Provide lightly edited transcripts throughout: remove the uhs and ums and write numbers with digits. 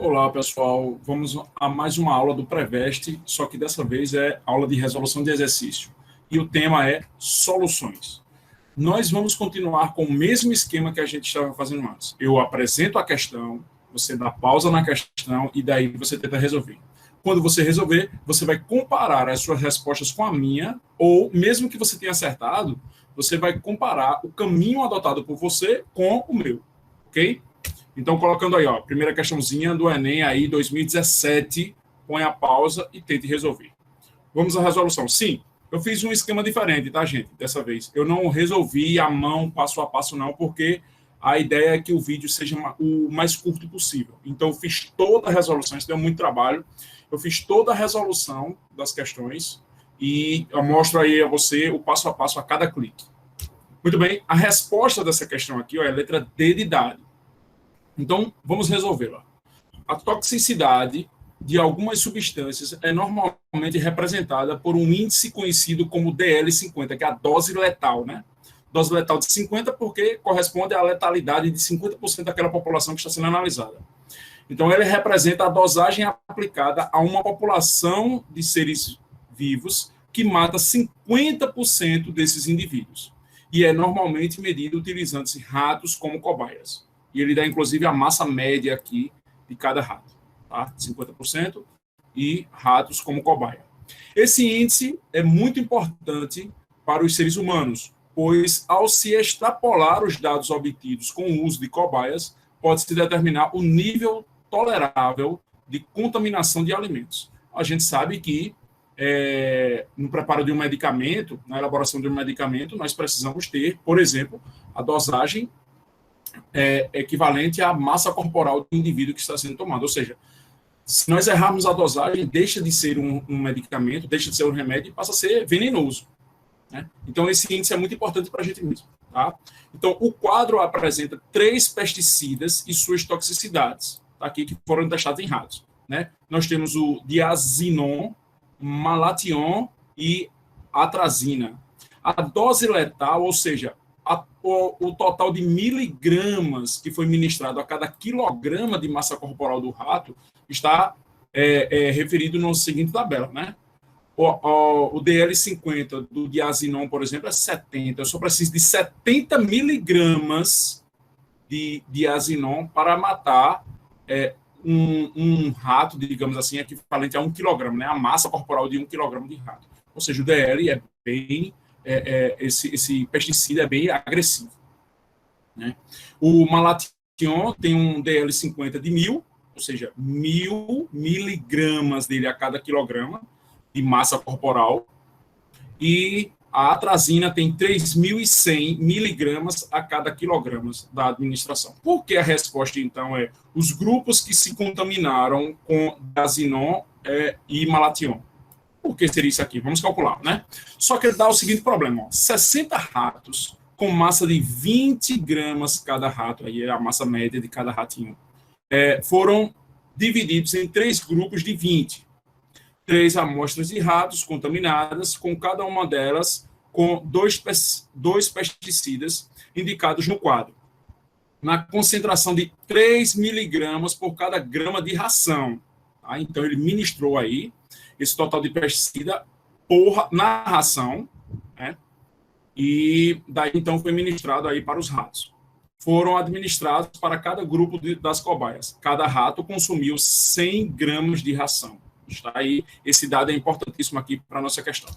Olá, pessoal. Vamos a mais uma aula do Preveste, só que dessa vez é aula de resolução de exercício. E o tema é soluções. Nós vamos continuar com o mesmo esquema que a gente estava fazendo antes. Eu apresento a questão, você dá pausa na questão e daí você tenta resolver. Quando você resolver, você vai comparar as suas respostas com a minha, ou mesmo que você tenha acertado, você vai comparar o caminho adotado por você com o meu, ok? Então, colocando aí, ó, primeira questãozinha do Enem aí, 2017, põe a pausa e tente resolver. Vamos à resolução. Sim, eu fiz um esquema diferente, tá, gente? Dessa vez. Eu não resolvi a mão, passo a passo, não, porque a ideia é que o vídeo seja o mais curto possível. Então, eu fiz toda a resolução, isso deu muito trabalho. Eu fiz toda a resolução das questões e eu mostro aí a você o passo a passo a cada clique. Muito bem, a resposta dessa questão aqui ó, é a letra D de dado. Então, vamos resolvê-la. A toxicidade de algumas substâncias é normalmente representada por um índice conhecido como DL50, que é a dose letal, né? Dose letal de 50 porque corresponde à letalidade de 50% daquela população que está sendo analisada. Então, ele representa a dosagem aplicada a uma população de seres vivos que mata 50% desses indivíduos. E é normalmente medido utilizando-se ratos como cobaias. E ele dá, inclusive, a massa média aqui de cada rato, tá? 50%, e ratos como cobaia. Esse índice é muito importante para os seres humanos, pois, ao se extrapolar os dados obtidos com o uso de cobaias, pode-se determinar o nível tolerável de contaminação de alimentos. A gente sabe que, no preparo de um medicamento, na elaboração de um medicamento, nós precisamos ter, por exemplo, a dosagem equivalente à massa corporal do indivíduo que está sendo tomado. Ou seja, se nós errarmos a dosagem, deixa de ser um medicamento, deixa de ser um remédio e passa a ser venenoso, né? Então, esse índice é muito importante para a gente mesmo. Tá? Então, o quadro apresenta 3 pesticidas e suas toxicidades, tá? Aqui, que foram testados em ratos. Né? Nós temos o diazinon, malation e atrazina. A dose letal, ou seja, o total de miligramas que foi ministrado a cada quilograma de massa corporal do rato está referido na seguinte tabela, né? O DL50 do diazinon, por exemplo, é 70. Eu só preciso de 70 miligramas de diazinon para matar um rato, digamos assim, equivalente a 1 quilograma, né? A massa corporal de 1 quilograma de rato. Ou seja, o DL é bem... esse pesticida é bem agressivo. Né? O malation tem um DL50 de 1.000, ou seja, 1.000 miligramas dele a cada quilograma de massa corporal, e a atrazina tem 3.100 miligramas a cada quilograma da administração. Por que a resposta, então, é os grupos que se contaminaram com diazinon e malation? Por que seria isso aqui? Vamos calcular, né? Só que ele dá o seguinte problema, ó, 60 ratos com massa de 20 gramas cada rato, aí é a massa média de cada ratinho, foram divididos em 3 grupos de 20. 3 amostras de ratos contaminadas, com cada uma delas com 2 pesticidas indicados no quadro, na concentração de 3 miligramas por cada grama de ração. Tá? Então, ele ministrou aí esse total de pesticida na ração, né? E daí, então, foi ministrado aí para os ratos. Foram administrados para cada grupo das cobaias. Cada rato consumiu 100 gramas de ração. Está aí, esse dado é importantíssimo aqui para a nossa questão.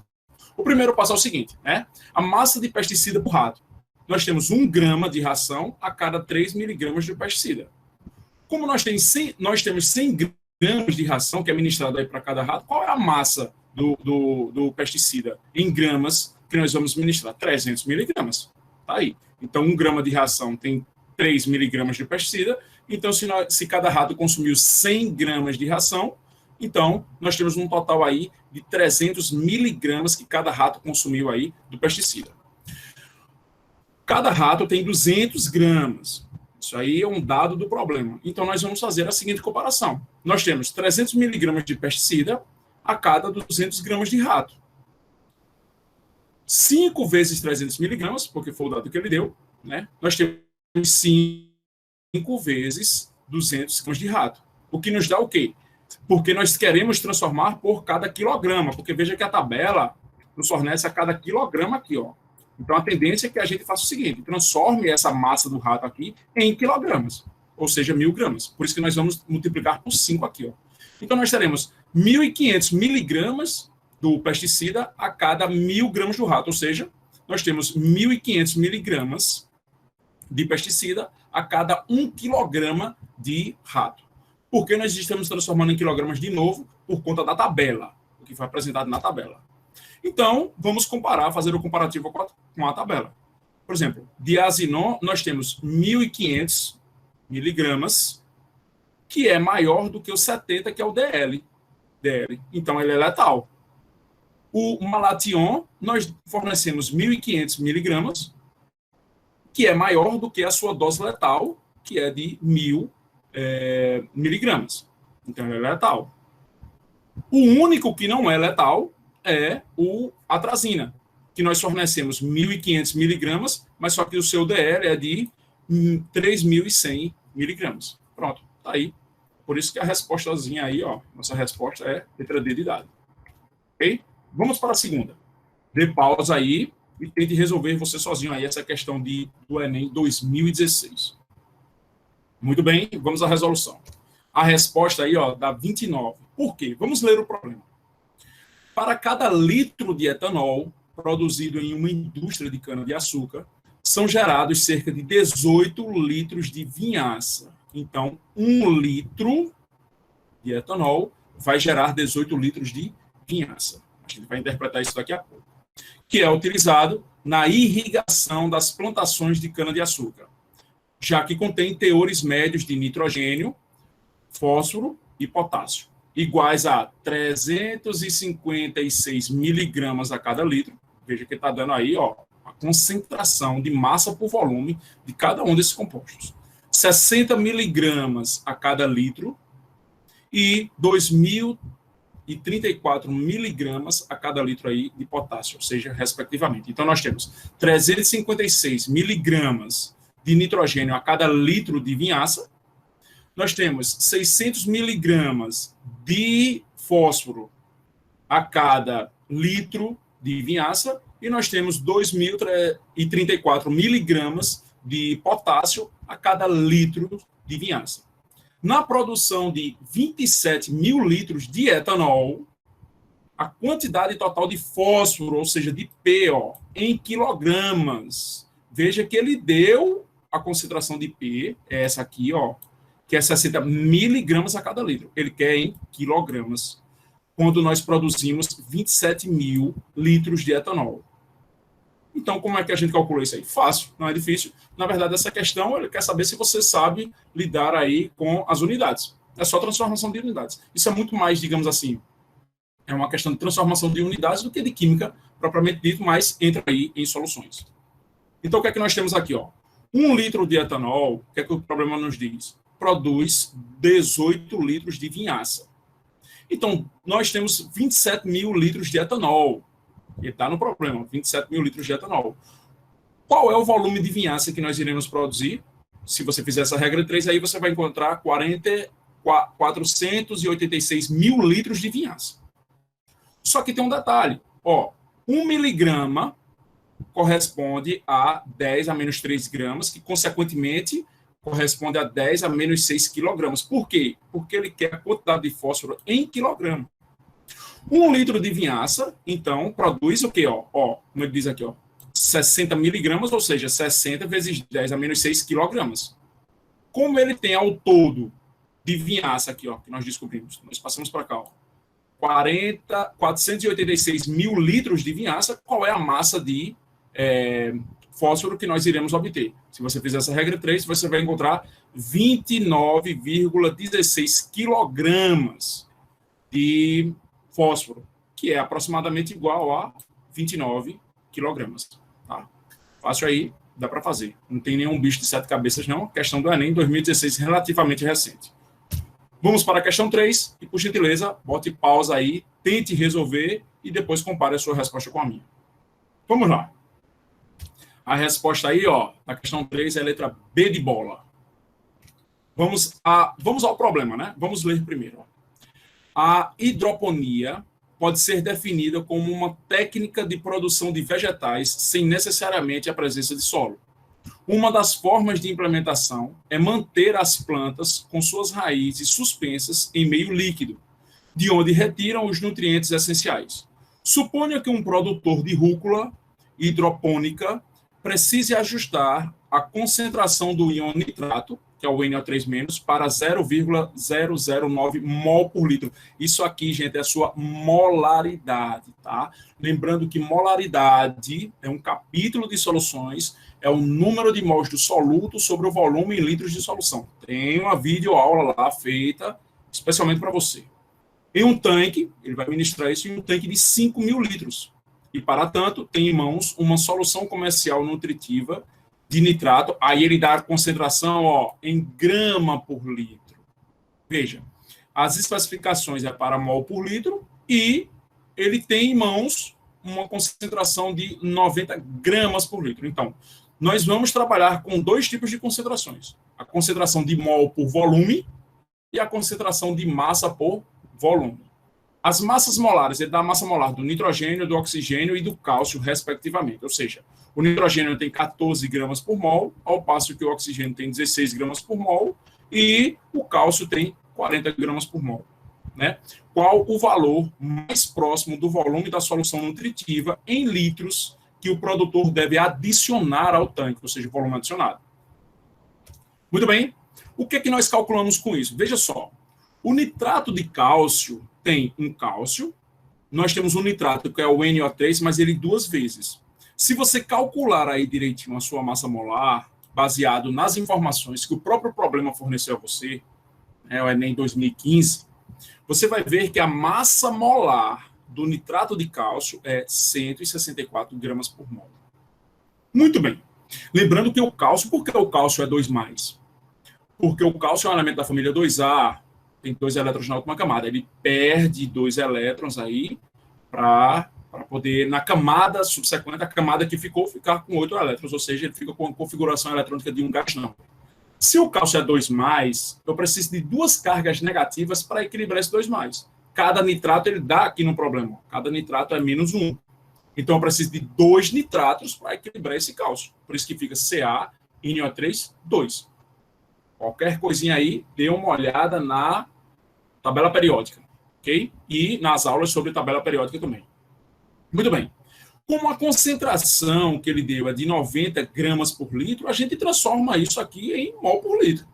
O primeiro passo é o seguinte, né? A massa de pesticida por rato. Nós temos 1 grama de ração a cada 3 miligramas de pesticida. Como nós temos 100 gramas de ração que é ministrado aí para cada rato, qual é a massa do pesticida em gramas que nós vamos ministrar? 300 miligramas. Tá aí. Então, 1 grama de ração tem 3 miligramas de pesticida. Então, se cada rato consumiu 100 gramas de ração, então, nós temos um total aí de 300 miligramas que cada rato consumiu aí do pesticida. Cada rato tem 200 gramas. Isso aí é um dado do problema. Então, nós vamos fazer a seguinte comparação. Nós temos 300 miligramas de pesticida a cada 200 gramas de rato. 5 vezes 300 miligramas, porque foi o dado que ele deu, né? Nós temos 5 vezes 200 gramas de rato. O que nos dá o quê? Porque nós queremos transformar por cada quilograma, porque veja que a tabela nos fornece a cada quilograma aqui, ó. Então, a tendência é que a gente faça o seguinte, transforme essa massa do rato aqui em quilogramas, ou seja, 1.000 gramas. Por isso que nós vamos multiplicar por 5 aqui, ó. Então, nós teremos 1.500 miligramas do pesticida a cada 1.000 gramas do rato, ou seja, nós temos 1.500 miligramas de pesticida a cada 1 quilograma de rato. Por que nós estamos transformando em quilogramas de novo? Por conta da tabela, o que foi apresentado na tabela. Então, vamos comparar, fazer o comparativo com a tabela. Por exemplo, diazinon, nós temos 1.500 miligramas, que é maior do que o 70, que é o DL. Então, ele é letal. O malation, nós fornecemos 1.500 miligramas, que é maior do que a sua dose letal, que é de 1.000 miligramas. Então, ele é letal. O único que não é letal é o atrazina, que nós fornecemos 1.500 miligramas, mas só que o seu DL é de 3.100 miligramas. Pronto, tá aí. Por isso que a respostazinha aí, ó, nossa resposta é letra D de dado. Ok? Vamos para a segunda. Dê pausa aí e tente resolver você sozinho aí essa questão do Enem 2016. Muito bem, vamos à resolução. A resposta aí, ó, dá 29. Por quê? Vamos ler o problema. Para cada litro de etanol produzido em uma indústria de cana-de-açúcar, são gerados cerca de 18 litros de vinhaça. Então, 1 litro de etanol vai gerar 18 litros de vinhaça. A gente vai interpretar isso daqui a pouco. Que é utilizado na irrigação das plantações de cana-de-açúcar, já que contém teores médios de nitrogênio, fósforo e potássio, iguais a 356 miligramas a cada litro. Veja que está dando aí, ó, a concentração de massa por volume de cada um desses compostos. 60 miligramas a cada litro e 2.034 miligramas a cada litro aí de potássio, ou seja, respectivamente. Então, nós temos 356 miligramas de nitrogênio a cada litro de vinhaça, nós temos 600 miligramas de fósforo a cada litro de vinhaça e nós temos 2.034 miligramas de potássio a cada litro de vinhaça. Na produção de 27 mil litros de etanol, a quantidade total de fósforo, ou seja, de P, ó, em quilogramas. Veja que ele deu a concentração de P, é essa aqui, ó, que é 60 miligramas a cada litro. Ele quer em quilogramas, quando nós produzimos 27 mil litros de etanol. Então, como é que a gente calcula isso aí? Fácil, não é difícil. Na verdade, essa questão, ele quer saber se você sabe lidar aí com as unidades. É só transformação de unidades. Isso é muito mais, digamos assim, é uma questão de transformação de unidades do que de química, propriamente dito, mas entra aí em soluções. Então, o que é que nós temos aqui, ó? 1 litro de etanol, o que é que o problema nos diz? Produz 18 litros de vinhaça. Então, nós temos 27 mil litros de etanol. E está no problema, 27 mil litros de etanol. Qual é o volume de vinhaça que nós iremos produzir? Se você fizer essa regra 3, aí você vai encontrar 486 mil litros de vinhaça. Só que tem um detalhe. Ó, 1 miligrama corresponde a 10 a menos 3 gramas, que, consequentemente, corresponde a 10 a menos 6 quilogramas. Por quê? Porque ele quer a quantidade de fósforo em quilograma. 1 litro de vinhaça, então, produz o quê? Ó, como ele diz aqui, ó, 60 miligramas, ou seja, 60 vezes 10 a menos 6 quilogramas. Como ele tem ao todo de vinhaça aqui, ó, que nós descobrimos, nós passamos para cá, ó, 486 mil litros de vinhaça, qual é a massa de fósforo que nós iremos obter? Se você fizer essa regra 3, você vai encontrar 29,16 quilogramas de fósforo, que é aproximadamente igual a 29 quilogramas. Tá? Fácil aí, dá para fazer. Não tem nenhum bicho de 7 cabeças, não. Questão do Enem 2016, relativamente recente. Vamos para a questão 3, e, por gentileza, bote pausa aí, tente resolver e depois compare a sua resposta com a minha. Vamos lá. A resposta aí, ó, na questão 3 é a letra B de bola. Vamos ao problema, né? Vamos ler primeiro. A hidroponia pode ser definida como uma técnica de produção de vegetais sem necessariamente a presença de solo. Uma das formas de implementação é manter as plantas com suas raízes suspensas em meio líquido, de onde retiram os nutrientes essenciais. Suponha que um produtor de rúcula hidropônica precise ajustar a concentração do íon nitrato, que é o NO3-, para 0,009 mol por litro. Isso aqui, gente, é a sua molaridade, tá? Lembrando que molaridade é um capítulo de soluções, é o número de mols do soluto sobre o volume em litros de solução. Tem uma videoaula lá feita especialmente para você. Em um tanque, ele vai ministrar isso em um tanque de 5.000 litros. E, para tanto, tem em mãos uma solução comercial nutritiva de nitrato, aí ele dá a concentração em grama por litro. Veja, as especificações é para mol por litro e ele tem em mãos uma concentração de 90 gramas por litro. Então, nós vamos trabalhar com dois tipos de concentrações. A concentração de mol por volume e a concentração de massa por volume. As massas molares, ele dá a massa molar do nitrogênio, do oxigênio e do cálcio, respectivamente. Ou seja, o nitrogênio tem 14 gramas por mol, ao passo que o oxigênio tem 16 gramas por mol e o cálcio tem 40 gramas por mol. Né? Qual o valor mais próximo do volume da solução nutritiva em litros que o produtor deve adicionar ao tanque, ou seja, o volume adicionado? Muito bem. O que é que nós calculamos com isso? Veja só. O nitrato de cálcio tem um cálcio, nós temos um nitrato que é o NO3, mas ele duas vezes. Se você calcular aí direitinho a sua massa molar, baseado nas informações que o próprio problema forneceu a você, o Enem 2015, você vai ver que a massa molar do nitrato de cálcio é 164 gramas por mol. Muito bem. Lembrando que o cálcio, por que o cálcio é 2+? Porque o cálcio é um elemento da família 2A, tem 2 elétrons na última camada. Ele perde 2 elétrons aí para poder, na camada subsequente, a camada que ficou, ficar com 8 elétrons, ou seja, ele fica com a configuração eletrônica de um gás não. Se o cálcio é 2+, eu preciso de 2 cargas negativas para equilibrar esse 2+. Cada nitrato ele dá aqui no problema. Cada nitrato é -1. Então eu preciso de 2 nitratos para equilibrar esse cálcio. Por isso que fica CaNO3, 2. Qualquer coisinha aí, dê uma olhada na tabela periódica, ok? E nas aulas sobre tabela periódica também. Muito bem. Como a concentração que ele deu é de 90 gramas por litro, a gente transforma isso aqui em mol por litro.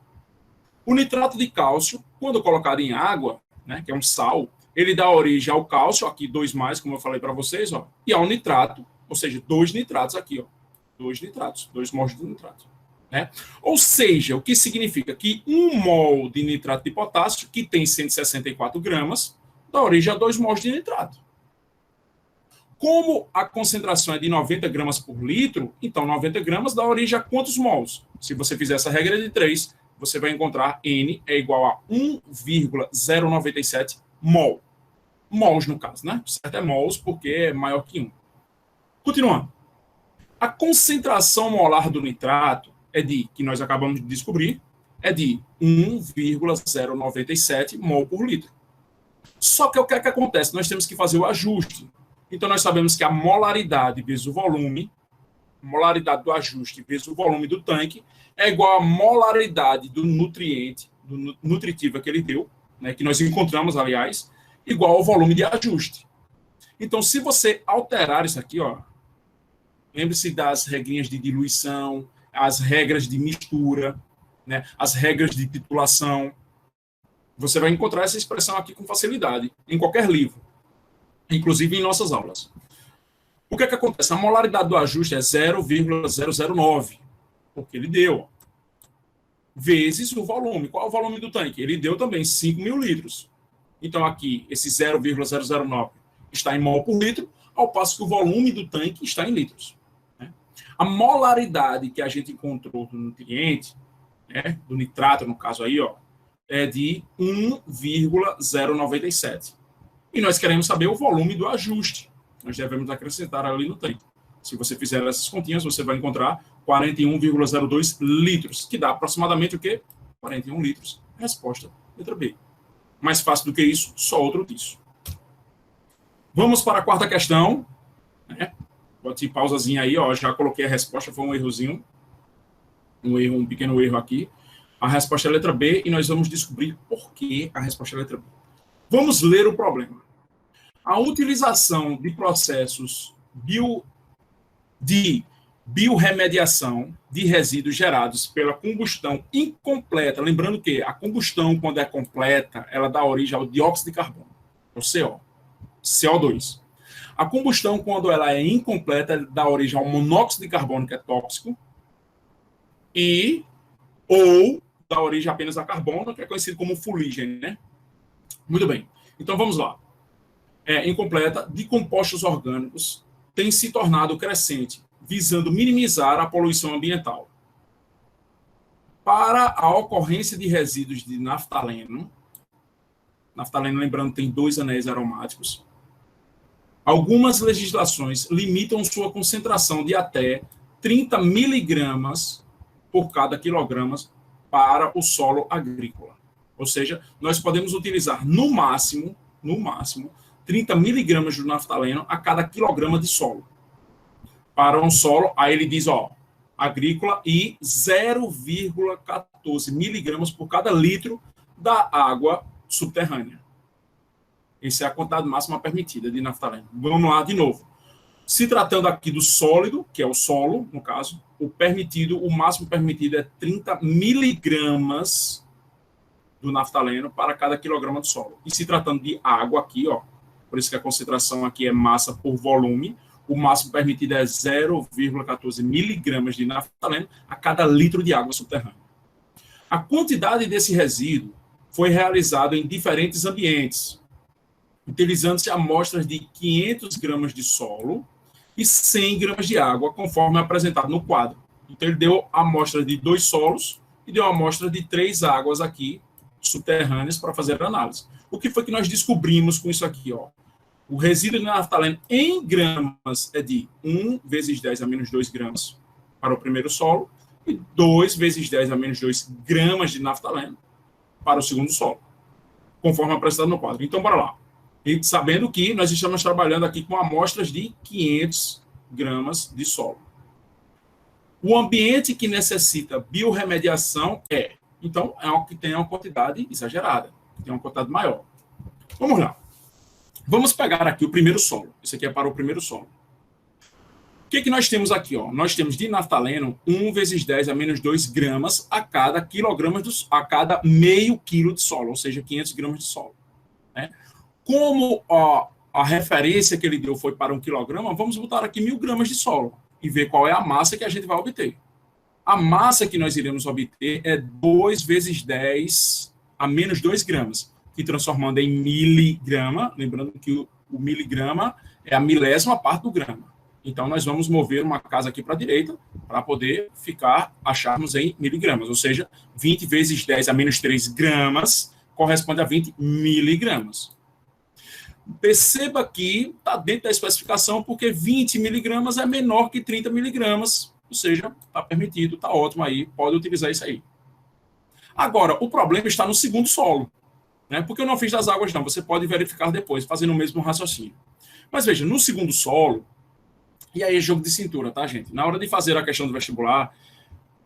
O nitrato de cálcio, quando colocado em água, né, que é um sal, ele dá origem ao cálcio, aqui 2+, como eu falei para vocês, e ao nitrato, ou seja, 2 nitratos aqui, 2 nitratos, 2 mols de nitrato. Né? Ou seja, o que significa que 1 mol de nitrato de potássio, que tem 164 gramas, dá origem a 2 mols de nitrato. Como a concentração é de 90 gramas por litro, então 90 gramas dá origem a quantos mols? Se você fizer essa regra de 3, você vai encontrar N é igual a 1,097 mol. Mols, no caso, né? Certo, é mols porque é maior que 1. Continuando. A concentração molar do nitrato que nós acabamos de descobrir, é de 1,097 mol por litro. Só que o que é que acontece? Nós temos que fazer o ajuste. Então, nós sabemos que a molaridade vezes o volume, molaridade do ajuste vezes o volume do tanque, é igual à molaridade do nutriente, do nutritiva que ele deu, né, que nós encontramos, aliás, igual ao volume de ajuste. Então, se você alterar isso aqui, lembre-se das regrinhas de diluição, as regras de mistura, né, as regras de titulação. Você vai encontrar essa expressão aqui com facilidade, em qualquer livro, inclusive em nossas aulas. O que é que acontece? A molaridade do ajuste é 0,009, porque ele deu, vezes o volume. Qual é o volume do tanque? Ele deu também 5.000 litros. Então, aqui, esse 0,009 está em mol por litro, ao passo que o volume do tanque está em litros. A molaridade que a gente encontrou do nutriente, né, do nitrato, no caso aí, é de 1,097. E nós queremos saber o volume do ajuste. Nós devemos acrescentar ali no tanque. Se você fizer essas continhas, você vai encontrar 41,02 litros, que dá aproximadamente o quê? 41 litros. Resposta, letra B. Mais fácil do que isso, só outro disso. Vamos para a quarta questão. Né? Bote pausazinha aí, ó. Já coloquei a resposta, foi um errozinho. Um pequeno erro aqui. A resposta é a letra B e nós vamos descobrir por que a resposta é a letra B. Vamos ler o problema. A utilização de processos de biorremediação de resíduos gerados pela combustão incompleta, lembrando que a combustão, quando é completa, ela dá origem ao dióxido de carbono, o CO, CO2. A combustão, quando ela é incompleta, dá origem ao monóxido de carbono, que é tóxico, ou dá origem apenas a carbono, que é conhecido como fuligem, né? Muito bem. Então, vamos lá. Incompleta, de compostos orgânicos, tem se tornado crescente, visando minimizar a poluição ambiental. Para a ocorrência de resíduos de naftaleno, lembrando, tem 2 anéis aromáticos, algumas legislações limitam sua concentração de até 30 miligramas por cada quilograma para o solo agrícola. Ou seja, nós podemos utilizar no máximo, 30 miligramas de naftaleno a cada quilograma de solo. Para um solo, aí ele diz, ó, agrícola e 0,14 miligramas por cada litro da água subterrânea. Essa é a quantidade máxima permitida de naftaleno. Vamos lá de novo. Se tratando aqui do sólido, que é o solo, no caso, o máximo permitido é 30 miligramas do naftaleno para cada quilograma de solo. E se tratando de água aqui, ó, por isso que a concentração aqui é massa por volume, o máximo permitido é 0,14 miligramas de naftaleno a cada litro de água subterrânea. A quantidade desse resíduo foi realizada em diferentes ambientes, utilizando-se amostras de 500 gramas de solo e 100 gramas de água, conforme apresentado no quadro. Então, ele deu a amostra de 2 solos e deu a amostra de 3 águas aqui, subterrâneas, para fazer a análise. O que foi que nós descobrimos com isso aqui, ó? O resíduo de naftaleno em gramas é de 1 vezes 10 a menos 2 gramas para o primeiro solo e 2 vezes 10 a menos 2 gramas de naftaleno para o segundo solo, conforme apresentado no quadro. Então, bora lá. E sabendo que nós estamos trabalhando aqui com amostras de 500 gramas de solo. O ambiente que necessita biorremediação então, é algo que tem uma quantidade exagerada, que tem uma quantidade maior. Vamos lá. Vamos pegar aqui o primeiro solo. Isso aqui é para o primeiro solo. O que nós temos aqui? Ó? Nós temos de naftaleno 1 vezes 10 a menos 2 gramas a cada meio quilo de solo, ou seja, 500 gramas de solo. Né? Como a referência que ele deu foi para 1 quilograma, vamos botar aqui 1.000 gramas de solo e ver qual é a massa que a gente vai obter. A massa que nós iremos obter é 2 vezes 10 a menos 2 gramas, que transformando em miligrama, lembrando que o miligrama é a milésima parte do grama. Então, nós vamos mover uma casa aqui para a direita para poder acharmos em miligramas, ou seja, 20 vezes 10 a menos 3 gramas corresponde a 20 miligramas. Perceba que está dentro da especificação, porque 20 miligramas é menor que 30 miligramas, ou seja, está permitido, está ótimo aí, pode utilizar isso aí. Agora, o problema está no segundo solo, né? Porque eu não fiz das águas, não, você pode verificar depois, fazendo o mesmo raciocínio. Mas veja, no segundo solo, e aí é jogo de cintura, tá, gente? Na hora de fazer a questão do vestibular,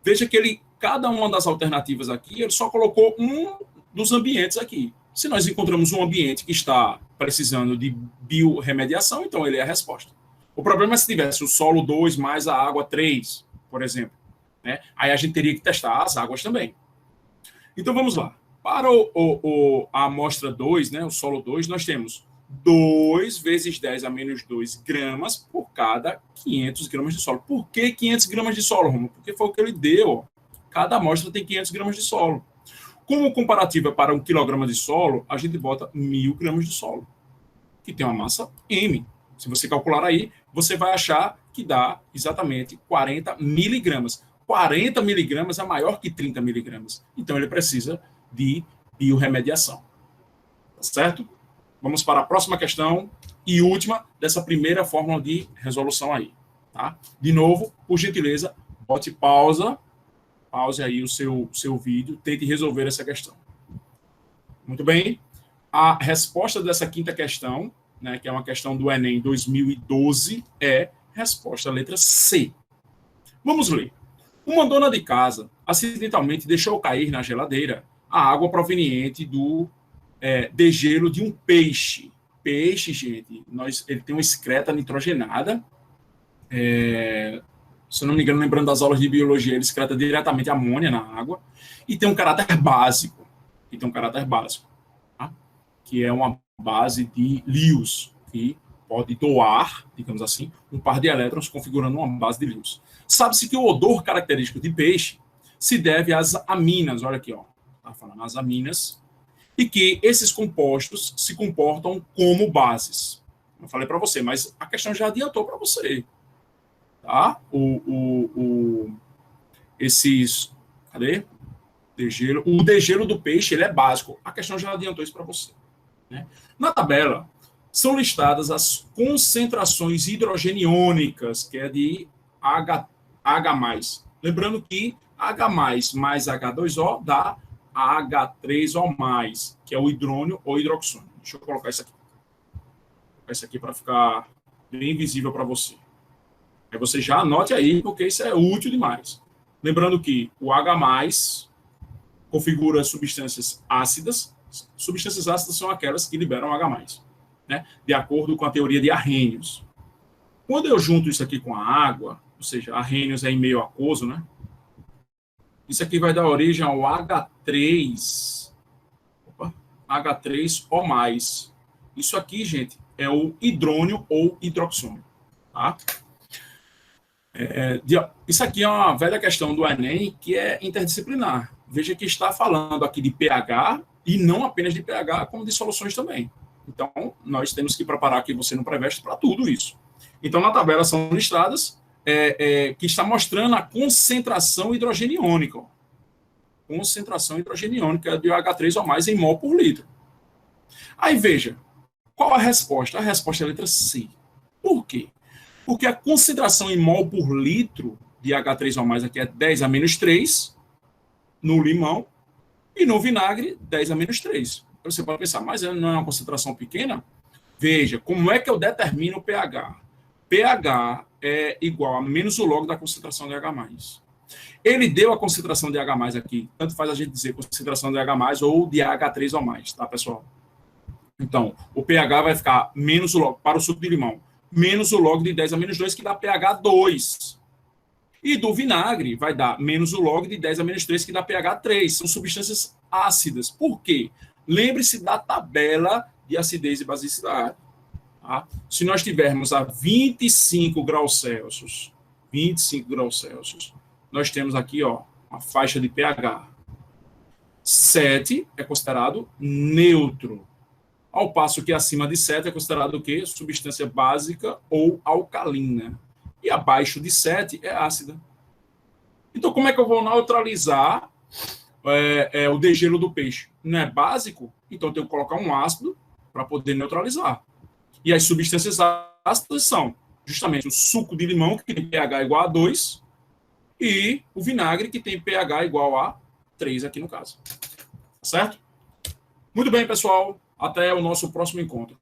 veja que cada uma das alternativas aqui, ele só colocou um dos ambientes aqui. Se nós encontramos um ambiente que está precisando de biorremediação, então ele é a resposta. O problema é se tivesse o solo 2 mais a água 3, por exemplo. Né? Aí a gente teria que testar as águas também. Então vamos lá. Para a amostra 2, né, o solo 2, nós temos 2 vezes 10 a menos 2 gramas por cada 500 gramas de solo. Por que 500 gramas de solo, Romulo? Porque foi o que ele deu. Cada amostra tem 500 gramas de solo. Como comparativa para 1 quilograma de solo, a gente bota 1.000 gramas de solo, que tem uma massa M. Se você calcular aí, você vai achar que dá exatamente 40 miligramas. 40 miligramas é maior que 30 miligramas. Então, ele precisa de biorremediação. Tá certo? Vamos para a próxima questão e última dessa primeira fórmula de resolução aí. Tá? De novo, por gentileza, bote pausa Pause aí o seu vídeo, tente resolver essa questão. Muito bem. A resposta dessa quinta questão, né, que é uma questão do Enem 2012, é resposta letra C. Vamos ler. Uma dona de casa acidentalmente deixou cair na geladeira a água proveniente do degelo de um peixe. Peixe, gente, ele tem uma excreta nitrogenada. Se eu não me engano, lembrando das aulas de biologia, ele excreta diretamente amônia na água. E tem um caráter básico. Tá? Que é uma base de Lewis, que pode doar, digamos assim, um par de elétrons configurando uma base de Lewis. Sabe-se que o odor característico de peixe se deve às aminas, olha aqui, ó, tá falando as aminas, e que esses compostos se comportam como bases. Eu falei para você, mas a questão já adiantou para você. Tá? Cadê? Degelo. O degelo do peixe ele é básico. A questão já adiantou isso para você. Né? Na tabela, são listadas as concentrações hidrogeniônicas, que é de H+. Lembrando que H+, mais H2O dá H3O+, que é o hidrônio ou hidroxônio. Deixa eu colocar isso aqui. Vou colocar isso aqui para ficar bem visível para você. Aí você já anote aí, porque isso é útil demais. Lembrando que o H+, configura substâncias ácidas. Substâncias ácidas são aquelas que liberam H+, né? De acordo com a teoria de Arrhenius. Quando eu junto isso aqui com a água, ou seja, Arrhenius é em meio aquoso, né? Isso aqui vai dar origem ao H3O+. Isso aqui, gente, é o hidrônio ou hidroxônio. Tá? Isso aqui é uma velha questão do Enem que é interdisciplinar. Veja que está falando aqui de pH e não apenas de pH, como de soluções também. Então, nós temos que preparar aqui você no pré-veste para tudo isso. Então, na tabela são listadas que está mostrando a concentração hidrogeniônica. Ó. Concentração hidrogeniônica de H3O+ em mol por litro. Aí, veja, qual a resposta? A resposta é a letra C. Por quê? Porque a concentração em mol por litro de H3O+ aqui é 10 a menos 3 no limão e no vinagre 10 a menos 3. Você pode pensar, mas não é uma concentração pequena? Veja, como é que eu determino o pH? pH é igual a menos o log da concentração de H+. Ele deu a concentração de H+ aqui, tanto faz a gente dizer concentração de H+ ou de H3O+, tá, pessoal? Então, o pH vai ficar menos o log, para o suco de limão, menos o log de 10 a menos 2, que dá pH 2. E do vinagre vai dar menos o log de 10 a menos 3, que dá pH 3. São substâncias ácidas. Por quê? Lembre-se da tabela de acidez e basicidade. Tá? Se nós tivermos a 25 graus Celsius, nós temos aqui ó, uma faixa de pH. 7 é considerado neutro. Ao passo que acima de 7 é considerado o quê? Substância básica ou alcalina. E abaixo de 7 é ácida. Então, como é que eu vou neutralizar o degelo do peixe? Não é básico? Então, eu tenho que colocar um ácido para poder neutralizar. E as substâncias ácidas são justamente o suco de limão, que tem pH igual a 2, e o vinagre, que tem pH igual a 3 aqui no caso. Tá certo? Muito bem, pessoal. Até o nosso próximo encontro.